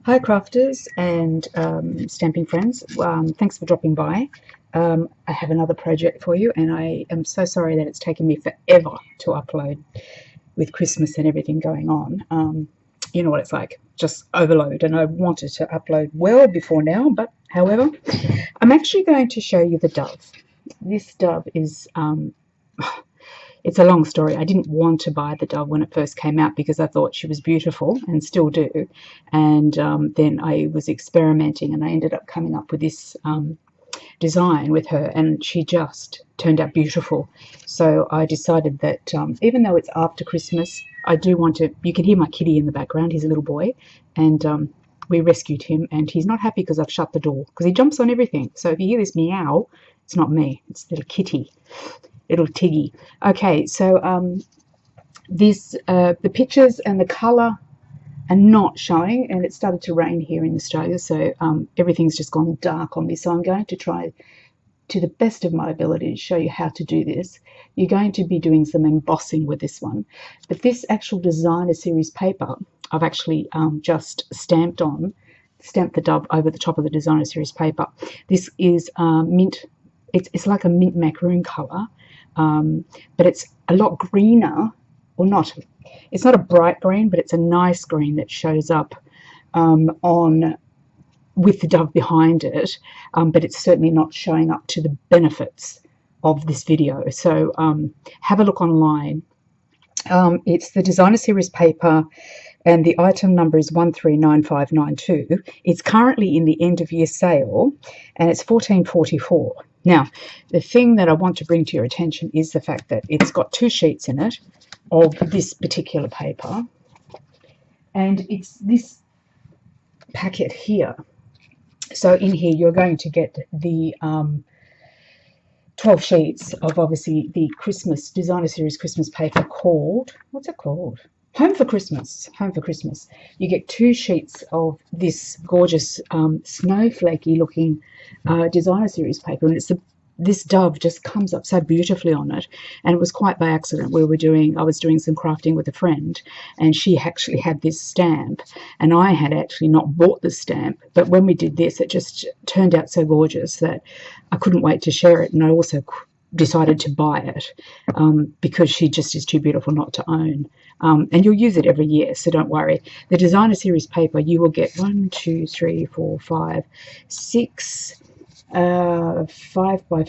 Hi crafters and stamping friends, thanks for dropping by. I have another project for you and I am so sorry that it's taken me forever to upload with Christmas and everything going on. You know what it's like, just overload, and I wanted to upload well before now, but however, I'm actually going to show you the dove. This dove is it's a long story. I didn't want to buy the dove when it first came out because I thought she was beautiful and still do. And then I was experimenting and I ended up coming up with this design with her, and she just turned out beautiful. So I decided that even though it's after Christmas, I do want to. You can hear my kitty in the background. He's a little boy, and we rescued him, and he's not happy because I've shut the door because he jumps on everything. So if you hear this meow, it's not me. It's little kitty. Little Tiggy. Okay, so the pictures and the colour are not showing, and it started to rain here in Australia, so everything's just gone dark on me. So I'm going to try to the best of my ability to show you how to do this. You're going to be doing some embossing with this one, but this actual designer series paper I've actually just stamped the dove over the top of the designer series paper. This is mint. It's like a mint macaroon colour. But it's a lot greener, or not. It's not a bright green, but it's a nice green that shows up on with the dove behind it. But it's certainly not showing up to the benefits of this video. So have a look online. It's the designer series paper, and the item number is 139592. It's currently in the end of year sale, and it's $14.44. Now, the thing that I want to bring to your attention is the fact that it's got two sheets in it of this particular paper, and it's this packet here. So in here you're going to get the 12 sheets of obviously the Christmas designer series Christmas paper called, what's it called? Home for Christmas. Home for Christmas. You get two sheets of this gorgeous snowflakey looking designer series paper, and this dove just comes up so beautifully on it. And it was quite by accident. I was doing some crafting with a friend, and she actually had this stamp, and I had actually not bought the stamp, but when we did this, it just turned out so gorgeous that I couldn't wait to share it. And I also decided to buy it because she just is too beautiful not to own. And you'll use it every year, so don't worry. The designer series paper, you will get 1, 2, 3, 4, 5, 6, 5 by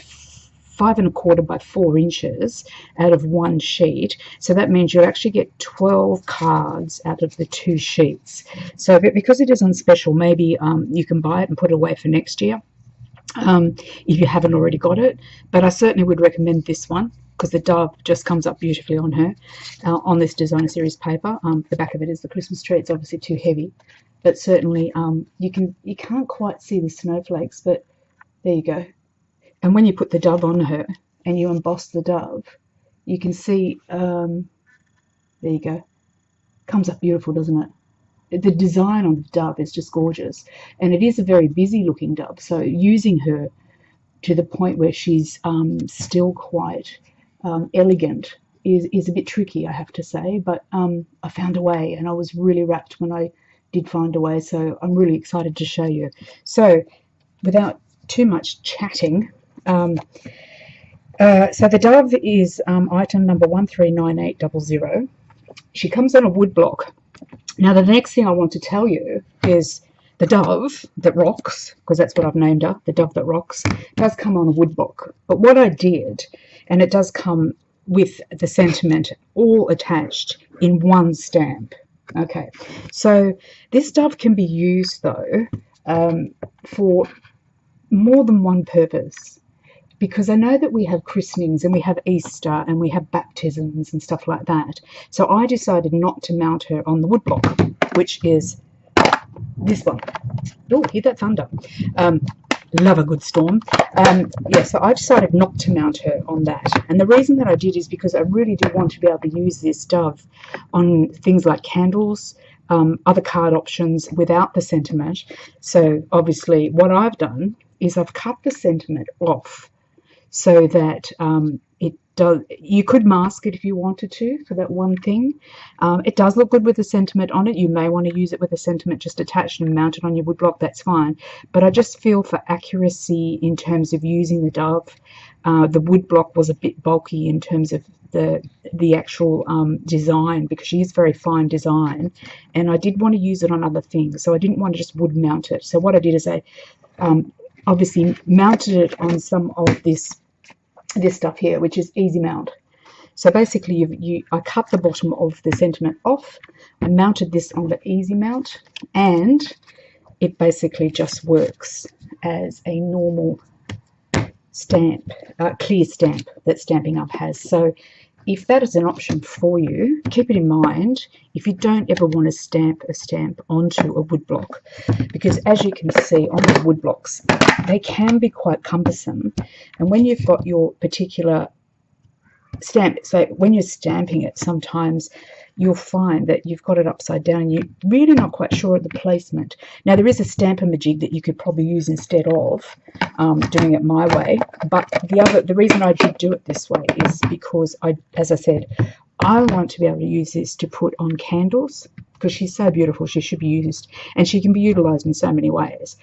5¼ by 4 inches out of one sheet. So that means you'll actually get 12 cards out of the two sheets. So because it is on special, maybe you can buy it and put it away for next year if you haven't already got it. But I certainly would recommend this one because the dove just comes up beautifully on her, on this designer series paper. The back of it is the Christmas tree. It's obviously too heavy, but certainly you can't quite see the snowflakes, but there you go. And when you put the dove on her and you emboss the dove, you can see, there you go, comes up beautiful, doesn't it? The design on the dove is just gorgeous, and it is a very busy looking dove, so using her to the point where she's still quite elegant is a bit tricky, I have to say, but I found a way, and I was really rapt when I did find a way, so I'm really excited to show you. So without too much chatting, so the dove is item number 139800. She comes on a wood block. Now the next thing I want to tell you is the dove that rocks, because that's what I've named her, the dove that rocks, does come on a wood block. But what I did, and it does come with the sentiment all attached in one stamp. Okay, so this dove can be used though for more than one purpose, because I know that we have christenings and we have Easter and we have baptisms and stuff like that. So I decided not to mount her on the woodblock, which is this one. Oh, hear that thunder. Love a good storm. Yeah, so I decided not to mount her on that. And the reason that I did is because I really do want to be able to use this dove on things like candles, other card options without the sentiment. So obviously what I've done is I've cut the sentiment off so that it does. You could mask it if you wanted to for that one thing. It does look good with a sentiment on it. You may want to use it with a sentiment just attached and mounted on your woodblock. That's fine. But I just feel for accuracy in terms of using the dove, the woodblock was a bit bulky in terms of the actual design, because she is very fine design, and I did want to use it on other things, so I didn't want to just wood mount it. So what I did is I obviously mounted it on some of this stuff here, which is easy mount. So basically I cut the bottom of the sentiment off, I mounted this on the easy mount, and it basically just works as a normal stamp, clear stamp that Stampin' Up has. So if that is an option for you, keep it in mind if you don't ever want to stamp a stamp onto a woodblock, because as you can see on the woodblocks, they can be quite cumbersome. And when you've got your particular stamp, so when you're stamping it, sometimes you'll find that you've got it upside down and you're really not quite sure of the placement. Now, there is a Stamp-A-Majig that you could probably use instead of doing it my way, but the reason I did do it this way is because, as I said, I want to be able to use this to put on candles, because she's so beautiful. She should be used, and she can be utilized in so many ways.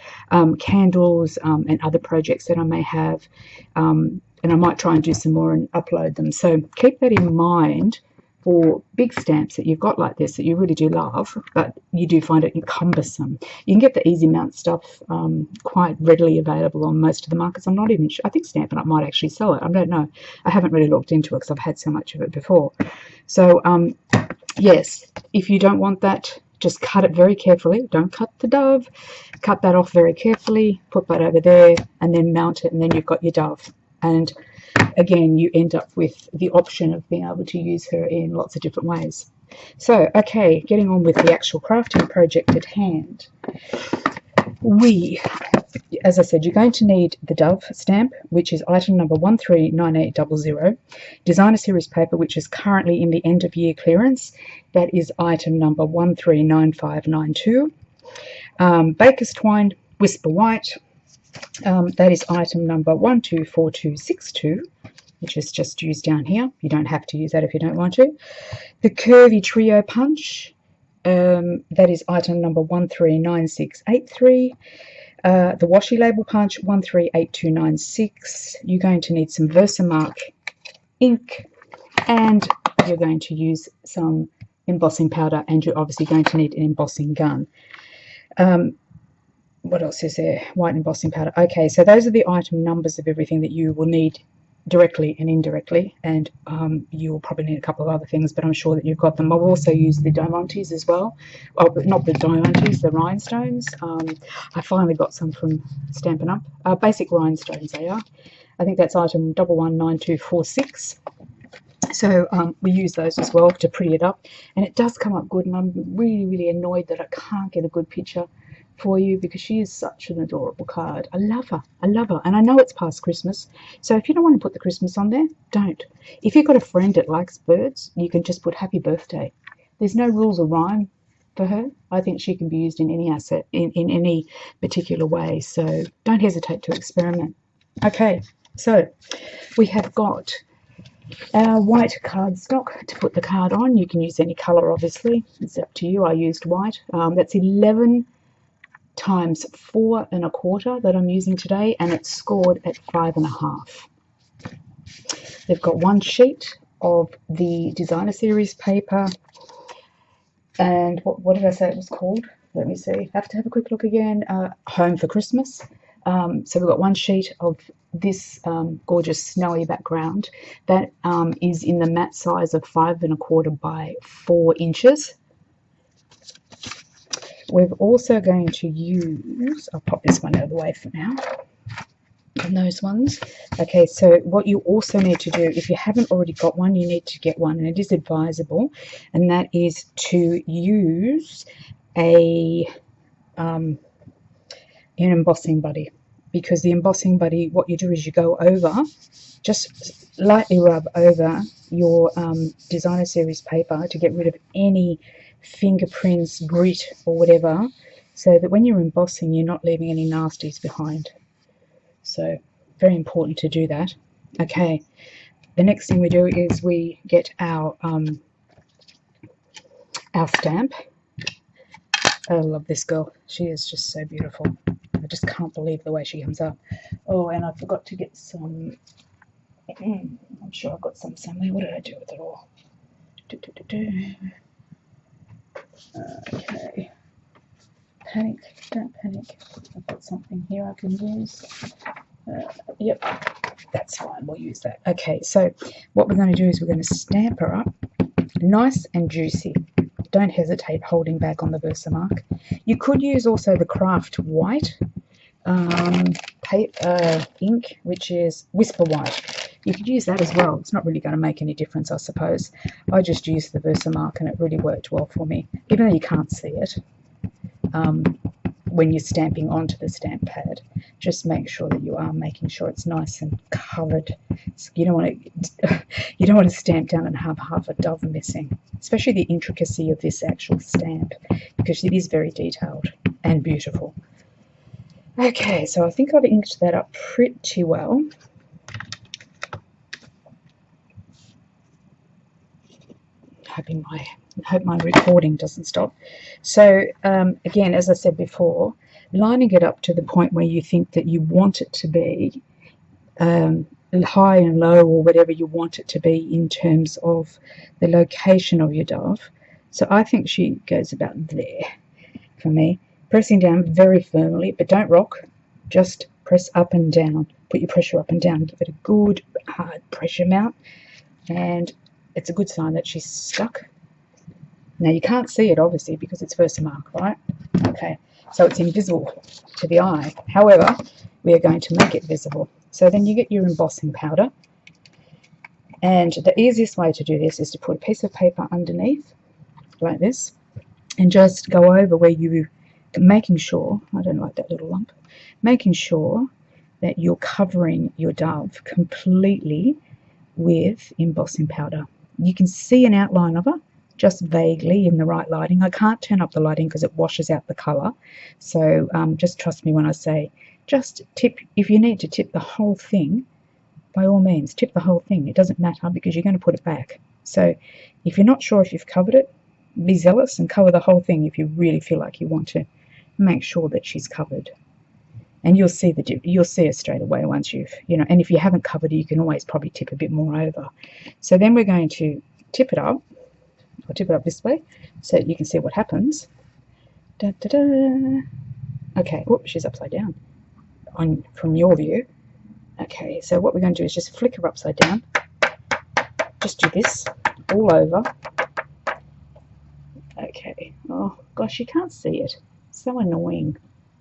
Candles and other projects that I may have, and I might try and do some more and upload them. So keep that in mind for big stamps that you've got like this that you really do love, but you do find it cumbersome. You can get the easy mount stuff quite readily available on most of the markets. I'm not even sure. I think Stampin' Up might actually sell it. I don't know. I haven't really looked into it because I've had so much of it before. So yes, if you don't want that, just cut it very carefully. Don't cut the dove. Cut that off very carefully. Put that over there and then mount it, and then you've got your dove. And again, you end up with the option of being able to use her in lots of different ways. So, okay, getting on with the actual crafting project at hand. As I said, you're going to need the dove stamp, which is item number 139800. Designer series paper, which is currently in the end of year clearance. That is item number 139592. Baker's twine, whisper white. That is item number 124262, which is just used down here. You don't have to use that if you don't want to. The curvy trio punch, that is item number 139683. The washi label punch, 138296. You're going to need some Versamark ink, and you're going to use some embossing powder, and you're obviously going to need an embossing gun. What else is there? White embossing powder. Okay, so those are the item numbers of everything that you will need directly and indirectly, and you'll probably need a couple of other things, but I'm sure that you've got them. I'll also use the diamantes as well. Oh, but not the diamantes, the rhinestones. I finally got some from Stampin' Up. Basic rhinestones they are. I think that's item 119246. So we use those as well to pretty it up, and it does come up good, and I'm really, really annoyed that I can't get a good picture for you, because she is such an adorable card. I love her. I love her. And I know it's past Christmas, so if you don't want to put the Christmas on there, don't. If you've got a friend that likes birds, you can just put happy birthday. There's no rules of rhyme for her. I think she can be used in any asset, in any particular way, so don't hesitate to experiment. Okay, so we have got our white cardstock to put the card on. You can use any color, obviously. It's up to you. I used white. That's 11 times 4 1/4 that I'm using today, and it's scored at 5 1/2. They've got one sheet of the designer series paper, and what did I say it was called? Let me see. I have to have a quick look again. Home for Christmas. So we've got one sheet of this gorgeous snowy background that is in the matte size of 5 1/4 by 4 inches. We're also going to use, I'll pop this one out of the way for now, and those ones. Okay, so what you also need to do, if you haven't already got one, you need to get one, and it is advisable, and that is to use an embossing buddy, because the embossing buddy, what you do is you go over, just lightly rub over your designer series paper to get rid of any fingerprints, grit or whatever, so that when you're embossing you're not leaving any nasties behind. So very important to do that. Okay, the next thing we do is we get our stamp. I love this girl. She is just so beautiful. I just can't believe the way she comes up. Oh, and I forgot to get some. I'm sure I've got some somewhere. What did I do with it all? Okay. Panic. Don't panic. I've got something here I can use. Yep. That's fine. We'll use that. Okay. So what we're going to do is we're going to stamp her up nice and juicy. Don't hesitate holding back on the Versamark. You could use also the Craft White ink, which is Whisper White. You could use that as well. It's not really going to make any difference, I suppose. I just used the Versamark and it really worked well for me, even though you can't see it when you're stamping onto the stamp pad. Just make sure that you are making sure it's nice and covered. So you don't want to stamp down and have half a dove missing, especially the intricacy of this actual stamp, because it is very detailed and beautiful. Okay, so I think I've inked that up pretty well. Hope my recording doesn't stop. So again, as I said before, lining it up to the point where you think that you want it to be high and low, or whatever you want it to be in terms of the location of your dove. So I think she goes about there for me. Pressing down very firmly, but don't rock. Just press up and down. Put your pressure up and down. Give it a good hard pressure mount, and it's a good sign that she's stuck. Now you can't see it obviously because it's Versamark, right? Okay, so it's invisible to the eye. However, we are going to make it visible. So then you get your embossing powder, and the easiest way to do this is to put a piece of paper underneath like this, and just go over where you, making sure, I don't like that little lump, making sure that you're covering your dove completely with embossing powder. You can see an outline of her just vaguely in the right lighting. I can't turn up the lighting because it washes out the colour. So just trust me when I say just tip. If you need to tip the whole thing, by all means, tip the whole thing. It doesn't matter because you're going to put it back. So if you're not sure if you've covered it, be zealous and cover the whole thing if you really feel like you want to. Make sure that she's covered. And you'll see her straight away once you've, and if you haven't covered it, you can always probably tip a bit more over. So then we're going to tip it up. I'll tip it up this way so you can see what happens. Da, da, da. Okay, whoops, she's upside down from your view. Okay, so what we're going to do is just flick her upside down. Just do this all over. Okay, oh gosh, you can't see it. So annoying.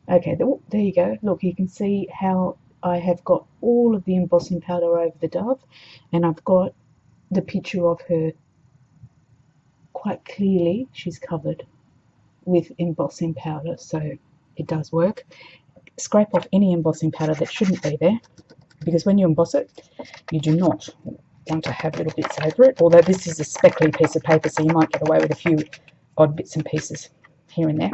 Okay, there you go. Look, you can see how I have got all of the embossing powder over the dove, and I've got the picture of her quite clearly. She's covered with embossing powder, so it does work. Scrape off any embossing powder that shouldn't be there, because when you emboss it, you do not want to have little bits over it, although this is a speckly piece of paper, so you might get away with a few odd bits and pieces here and there.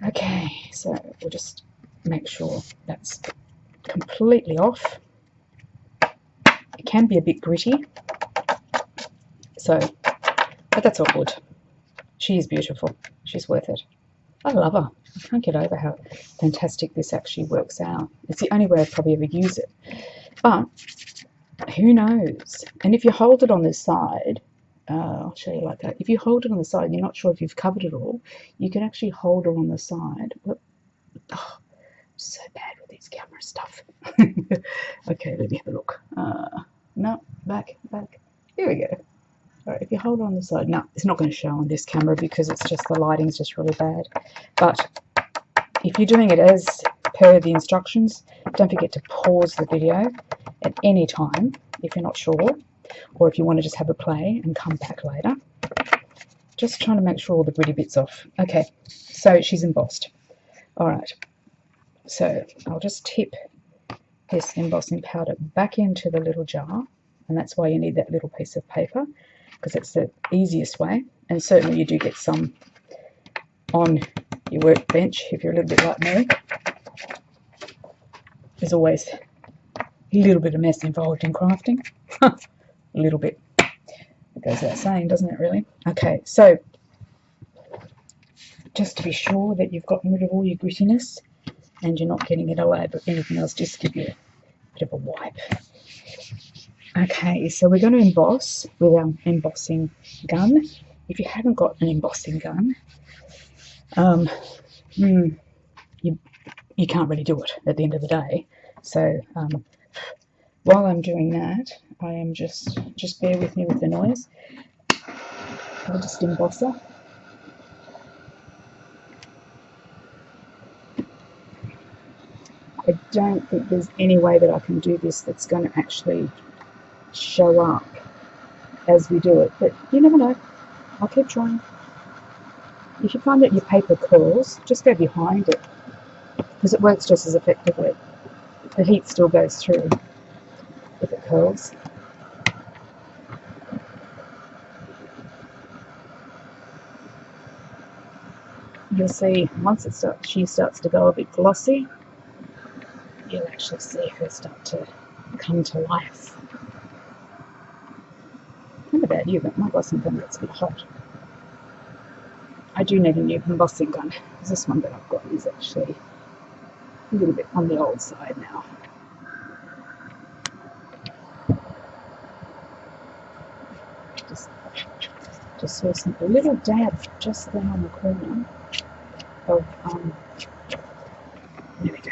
Okay, so we'll just make sure that's completely off. It can be a bit gritty, but that's all good. She is beautiful. She's worth it. I love her. I can't get over how fantastic this actually works out. It's the only way I'd probably ever use it. But who knows? And if you hold it on the side, I'll show you like that. If you hold it on the side and you're not sure if you've covered it all, you can actually hold her on the side. Oh, I'm so bad with these camera stuff. Okay, let me have a look. No, back. Here we go. All right, if you hold it on the side, no, it's not going to show on this camera because it's just the lighting's just really bad. But if you're doing it as per the instructions, don't forget to pause the video at any time if you're not sure, or if you want to just have a play and come back later. Just trying to make sure all the gritty bits off. Okay, so she's embossed. All right, so I'll just tip this embossing powder back into the little jar, and that's why you need that little piece of paper, because it's the easiest way. And certainly you do get some on your workbench if you're a little bit like me. There's always a little bit of mess involved in crafting. A little bit. It goes without saying, doesn't it, really? Okay, so just to be sure that you've gotten rid of all your grittiness and you're not getting it all over anything else, just give you a bit of a wipe. Okay, so we're going to emboss with our embossing gun. If you haven't got an embossing gun, you can't really do it at the end of the day. So while I'm doing that, I am just bear with me with the noise. I'll just emboss her. I don't think there's any way that I can do this that's going to actually show up as we do it, but you never know. I'll keep trying. If you find that your paper curls, just go behind it, because it works just as effectively. The heat still goes through if it curls. You'll see once she starts to go a bit glossy, you'll actually see her start to come to life. I don't know about you, but my embossing gun gets a bit hot. I do need a new embossing gun, because this one that I've got is actually a little bit on the old side now. Just saw a little dab just there on the corner of there we go.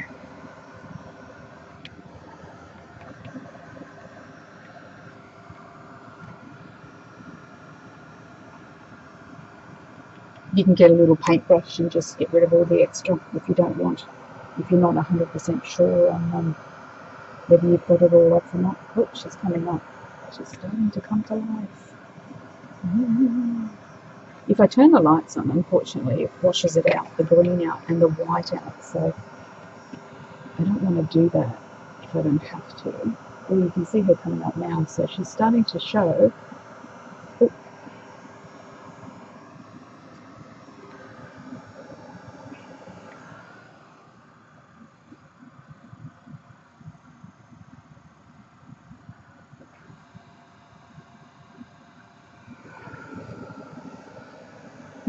You can get a little paintbrush and just get rid of all the extra if you don't want, if you're not 100% sure on whether you've got it all off or not. Oh, she's coming up. She's starting to come to life. If I turn the lights on, unfortunately, it washes it out, the green out and the white out. So I don't want to do that if I don't have to. Well, you can see her coming up now, so she's starting to show. Oh.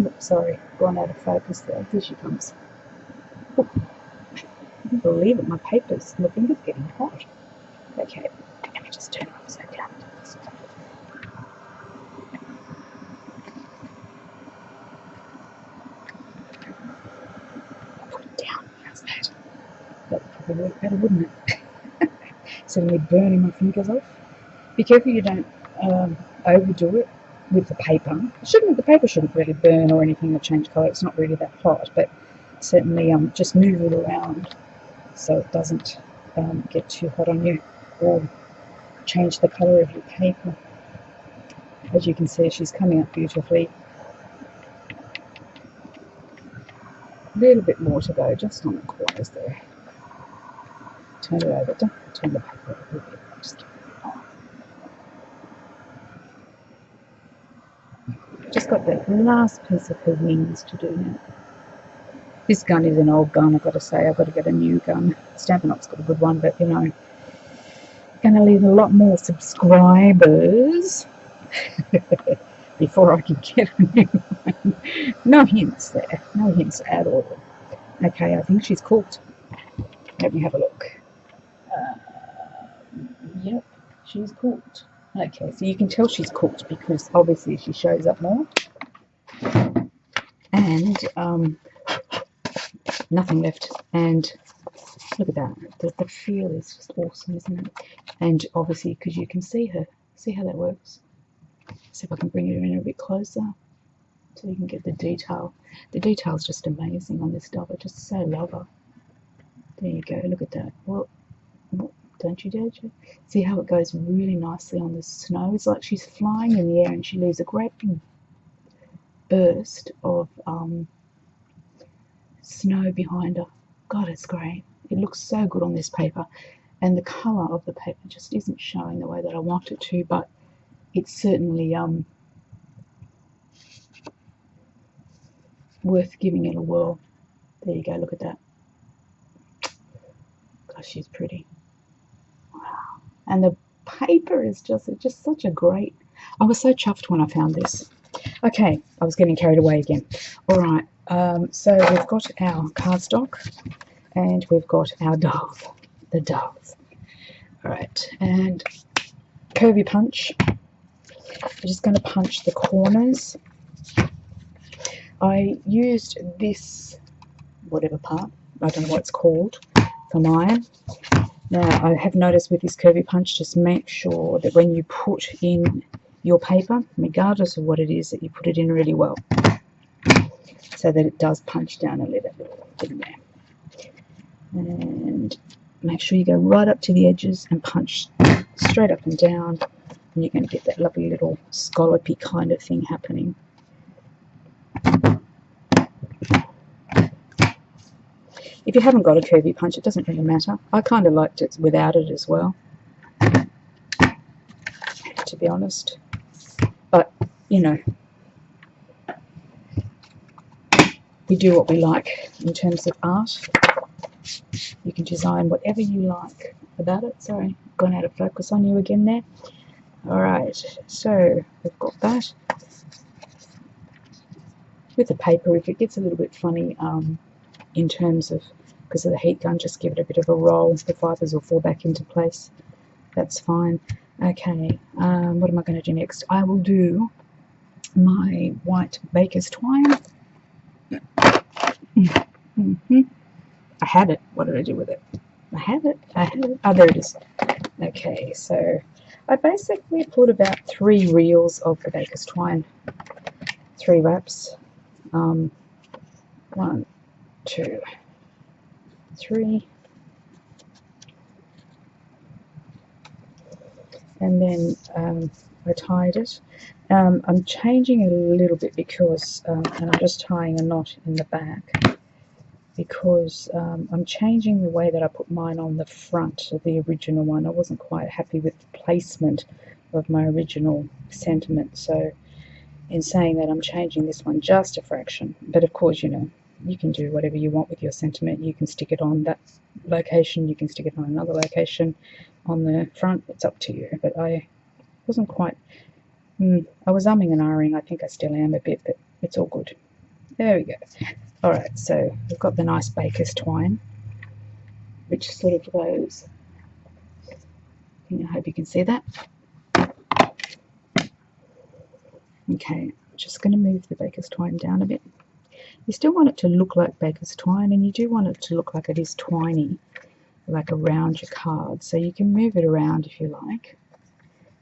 Oops, sorry, gone out of focus there. Here she comes. Oh. I can't believe it, my finger's getting hot. Okay, let me just turn it upside down. Put it down. How's that? That would probably work better, wouldn't it? Suddenly burning my fingers off. Be careful you don't overdo it with the paper. The paper shouldn't really burn or anything or change colour. It's not really that hot, but certainly just move it around so it doesn't get too hot on you or change the colour of your paper. As you can see, she's coming up beautifully. A little bit more to go, just on the corners there. Turn it over. Don't turn the paper over a little bit. Just got the last piece of her wings to do now. This gun is an old gun, I've got to say. I've got to get a new gun. Stampin' Up's got a good one, but you know, going to need a lot more subscribers before I can get a new one. No hints there. No hints at all. Okay, I think she's cooked. Let me have a look. Yep, she's cooked. Okay, so you can tell she's cooked because obviously she shows up more. And nothing left. And look at that. The feel is just awesome, isn't it? And obviously, because you can see her. See how that works? See if I can bring it in a bit closer so you can get the detail. The detail is just amazing on this doll. I just so love her. There you go. Look at that. Well, don't you dare? See how it goes really nicely on the snow? It's like she's flying in the air and she leaves a great big burst of snow behind her. God, it's great. It looks so good on this paper. And the colour of the paper just isn't showing the way that I want it to, but it's certainly worth giving it a whirl. There you go, look at that. Gosh, she's pretty. Wow. And the paper is just such a great. I was so chuffed when I found this. Okay, I was getting carried away again. All right, so we've got our cardstock and we've got our dove, the dove. All right, and curvy punch. I'm just going to punch the corners. I used this, whatever part, I don't know what it's called, for mine. Now, I have noticed with this curvy punch, just make sure that when you put in your paper, regardless of what it is, that you put it in really well, so that it does punch down a little bit in there. And make sure you go right up to the edges and punch straight up and down, and you're going to get that lovely little scallopy kind of thing happening. If you haven't got a curvy punch, it doesn't really matter. I kind of liked it without it as well, to be honest. But, you know, we do what we like in terms of art. You can design whatever you like about it. Sorry, I've gone out of focus on you again there. Alright, so we've got that. With the paper, if it gets a little bit funny, in terms of, because of the heat gun, just give it a bit of a roll. The fibers will fall back into place. That's fine. Okay, what am I going to do next? I will do my white baker's twine. I had it. What did I do with it? I had it. Oh, there it is. Okay, so I basically put about 3 reels of the baker's twine. 3 wraps. 1, 2, 3, and then I tied it. I'm changing it a little bit because, and I'm just tying a knot in the back, because I'm changing the way that I put mine on the front of the original one. I wasn't quite happy with the placement of my original sentiment, so in saying that, I'm changing this one just a fraction. But of course, you know, you can do whatever you want with your sentiment. You can stick it on that location, you can stick it on another location on the front. It's up to you. But I wasn't quite, I was umming and ahhing. I think I still am a bit, but it's all good. There we go. Alright, so we've got the nice baker's twine, which sort of goes, I hope you can see that. Okay, I'm just going to move the baker's twine down a bit. You still want it to look like baker's twine, and you do want it to look like it is twiny, like around your card. So you can move it around if you like,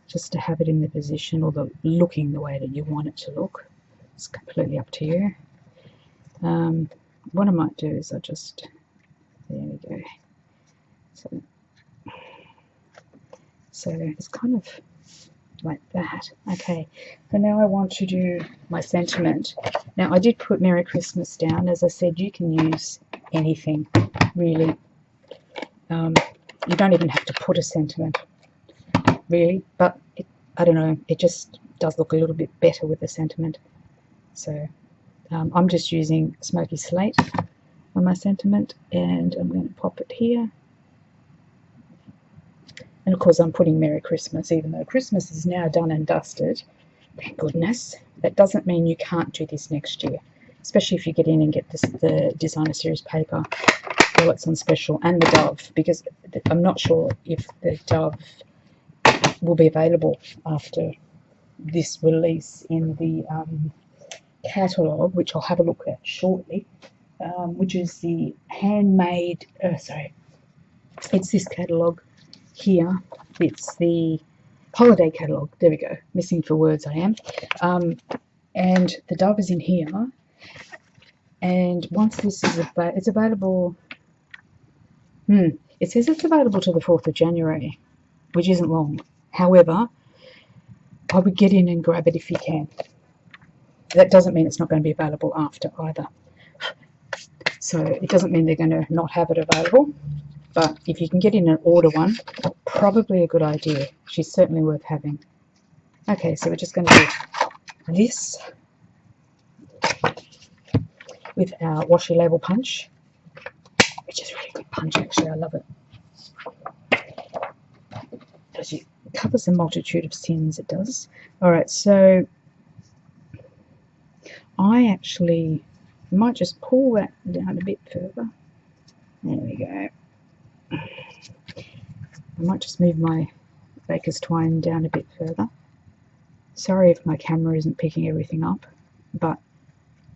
just to have it in the position or the looking the way that you want it to look. It's completely up to you. What I might do is I just, there we go. So it's kind of like that. Okay, so now I want to do my sentiment. Now I did put Merry Christmas down. As I said, you can use anything, really. You don't even have to put a sentiment, really, but I don't know, it just does look a little bit better with the sentiment. So I'm just using Smoky Slate on my sentiment, and I'm going to pop it here. And of course I'm putting Merry Christmas, even though Christmas is now done and dusted. Thank goodness. That doesn't mean you can't do this next year, especially if you get in and get the Designer Series paper while it's on special, and the Dove, because I'm not sure if the Dove will be available after this release in the catalogue, which I'll have a look at shortly, which is the handmade, it's this catalogue here. It's the holiday catalogue. There we go. Missing for words I am. And the Dove is in here. And once this is it's available. It says it's available till the 4th of January, which isn't long. However, I would get in and grab it if you can. That doesn't mean it's not going to be available after either. So it doesn't mean they're going to not have it available. But if you can get in and order one, probably a good idea. She's certainly worth having. Okay, so we're just going to do this with our washi label punch, which is really good punch actually. I love it. Because you covers a multitude of sins, it does. Alright, so I actually might just pull that down a bit further. There we go. I might just move my baker's twine down a bit further. Sorry if my camera isn't picking everything up, but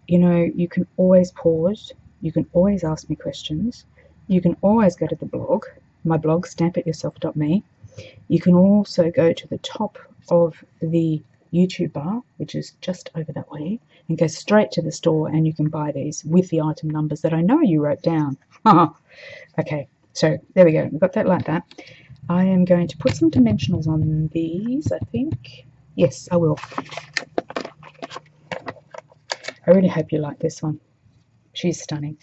you know, you can always pause, you can always ask me questions, you can always go to the blog, my blog, stampityourself.me. You can also go to the top of the YouTube bar, which is just over that way, and go straight to the store, and you can buy these with the item numbers that I know you wrote down. Okay, so there we go. We've got that like that. I am going to put some dimensionals on these, I think. Yes, I will. I really hope you like this one. She's stunning.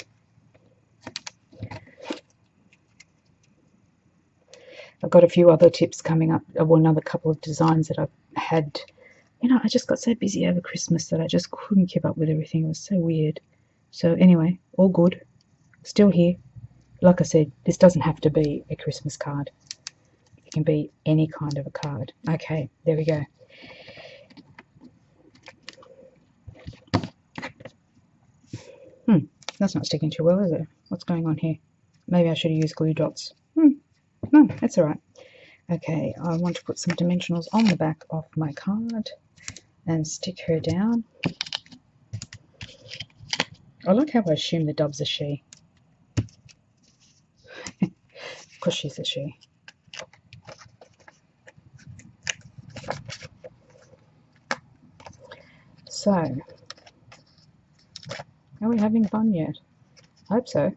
I've got a few other tips coming up, well, another couple of designs that I've had. You know, I just got so busy over Christmas that I just couldn't keep up with everything. It was so weird. So anyway, all good. Still here. Like I said, this doesn't have to be a Christmas card. It can be any kind of a card. Okay, there we go. That's not sticking too well, is it? What's going on here? Maybe I should have used glue dots. No, that's all right. Okay, I want to put some dimensionals on the back of my card and stick her down. I like how I assume the dove's a she. Because she's a she. So, are we having fun yet? I hope so.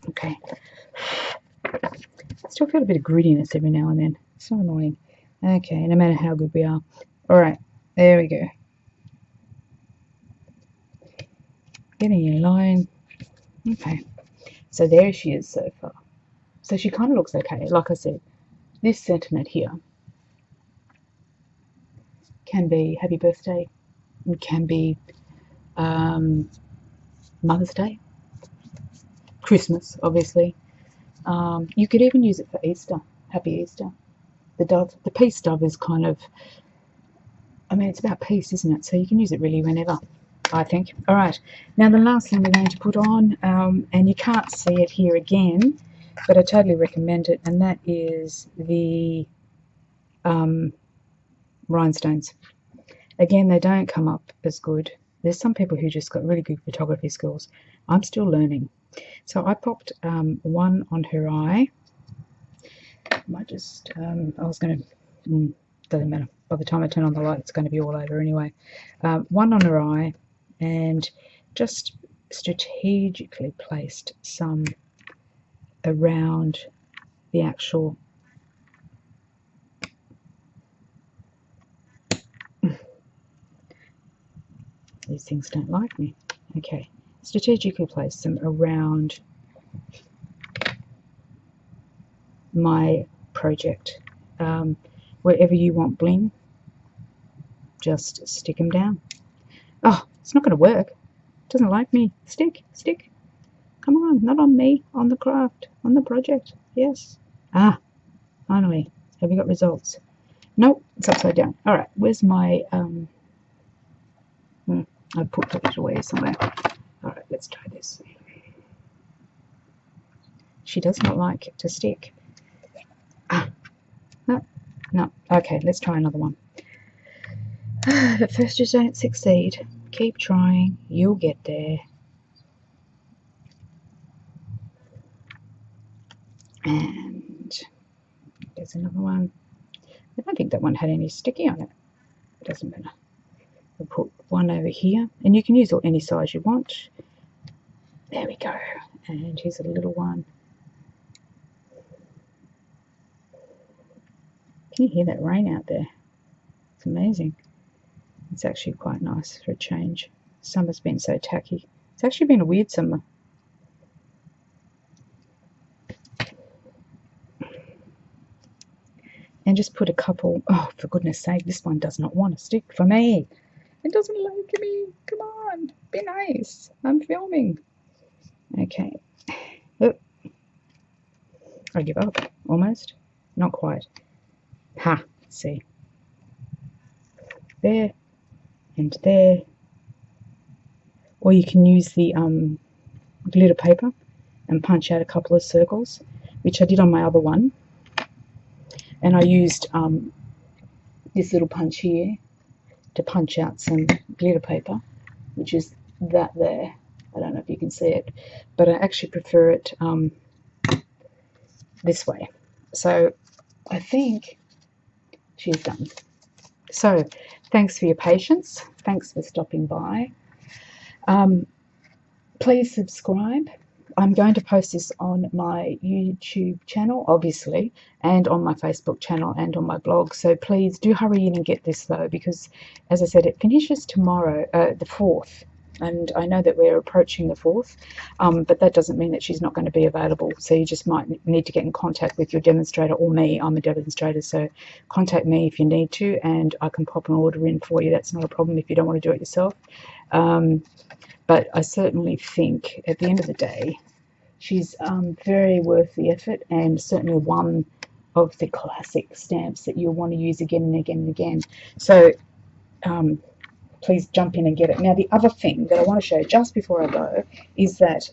Okay. I still feel a bit of grittiness every now and then. It's so annoying. Okay, no matter how good we are. Alright, there we go. Getting in line. Okay. So there she is so far. So she kind of looks okay. Like I said, this sentiment here can be happy birthday. It can be Mother's Day. Christmas, obviously. You could even use it for Easter. Happy Easter. The dove, the peace dove is kind of, I mean, it's about peace, isn't it? So you can use it really whenever, I think. All right. Now the last thing we're going to put on, and you can't see it here again, but I totally recommend it, and that is the rhinestones. Again, they don't come up as good. There's some people who just got really good photography skills. I'm still learning. So I popped one on her eye. I might just, I was going to, doesn't matter. By the time I turn on the light, it's going to be all over anyway. One on her eye, and just strategically placed some around the actual these things don't like me. Okay, strategically place them around my project. Wherever you want bling, just stick them down. Oh, it's not going to work. It doesn't like me. Stick. Come on, not on me, on the craft, on the project. Yes. Ah, finally. Have we got results? Nope, it's upside down. All right, where's my I put it away somewhere. All right, let's try this. She does not like it to stick. No. Okay, let's try another one. At first you don't succeed. Keep trying. You'll get there. And there's another one. I don't think that one had any sticky on it. It doesn't matter. We'll put one over here, and you can use any size you want. There we go. And here's a little one. Can you hear that rain out there? It's amazing. It's actually quite nice for a change. Summer's been so tacky. It's actually been a weird summer. And just put a couple. Oh, for goodness sake, this one does not want to stick for me. It doesn't like me. Come on, be nice. I'm filming. Okay. Oh. I give up, almost. Not quite. Ha, see. There, and there. Or you can use the glitter paper and punch out a couple of circles, which I did on my other one. And I used this little punch here to punch out some glitter paper, which is that there. I don't know if you can see it, but I actually prefer it this way. So I think she's done. So thanks for your patience. Thanks for stopping by. Please subscribe. I'm going to post this on my YouTube channel, obviously, and on my Facebook channel and on my blog. So please do hurry in and get this, though, because, as I said, it finishes tomorrow, the 4th. And I know that we're approaching the 4th, but that doesn't mean that she's not going to be available. So you just might need to get in contact with your demonstrator or me. I'm a demonstrator, so contact me if you need to, and I can pop an order in for you. That's not a problem if you don't want to do it yourself. But I certainly think at the end of the day, she's very worth the effort, and certainly one of the classic stamps that you'll want to use again and again and again. So please jump in and get it. Now, the other thing that I want to show you just before I go is that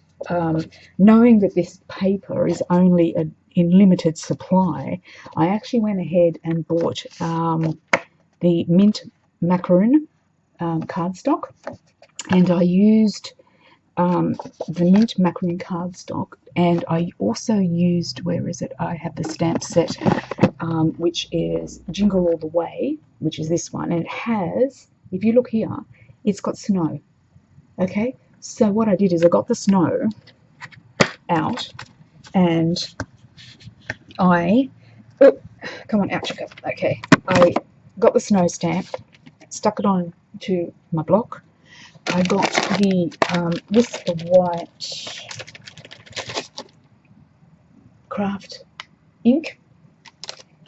knowing that this paper is only in limited supply, I actually went ahead and bought the Mint Macaroon cardstock, and I used the Mint Macaroon cardstock, and I also used, where is it? I have the stamp set, which is Jingle All the Way, which is this one, and it has, if you look here, it's got snow. Okay, so what I did is I got the snow out, and I, oh, come on, out you go. Okay, I got the snow stamp, stuck it on to my block. I got the Whisper White craft ink,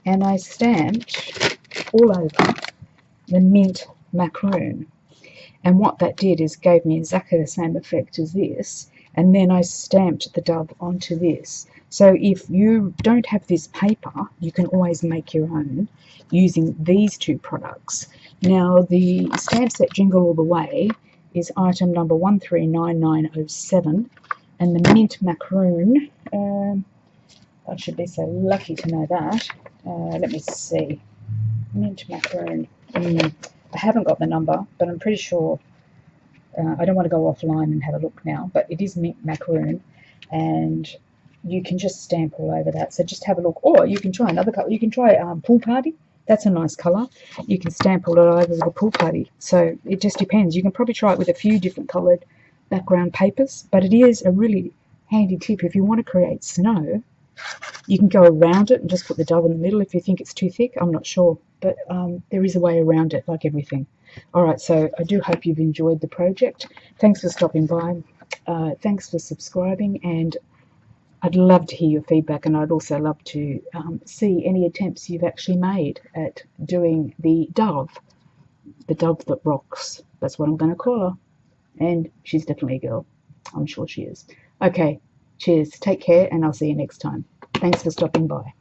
and I stamped all over the Mint Macaroon. And what that did is gave me exactly the same effect as this, and then I stamped the dove onto this. So if you don't have this paper, you can always make your own using these two products. Now, the stamp set Jingle All the Way is item number 139907, and the Mint Macaroon, I should be so lucky to know that. Let me see. Mint Macaroon. I haven't got the number, but I'm pretty sure. I don't want to go offline and have a look now, but it is Mint Macaroon, and you can just stamp all over that. So just have a look. Or you can try another colour. You can try Pool Party. That's a nice colour. You can stamp all over with a Pool Party. So it just depends. You can probably try it with a few different coloured background papers, but it is a really handy tip. If you want to create snow, you can go around it and just put the dove in the middle if you think it's too thick. I'm not sure, but there is a way around it, like everything. All right, so I do hope you've enjoyed the project. Thanks for stopping by. Thanks for subscribing, and I'd love to hear your feedback, and I'd also love to see any attempts you've actually made at doing the dove that rocks. That's what I'm going to call her, and she's definitely a girl. I'm sure she is. Okay, cheers, take care, and I'll see you next time. Thanks for stopping by.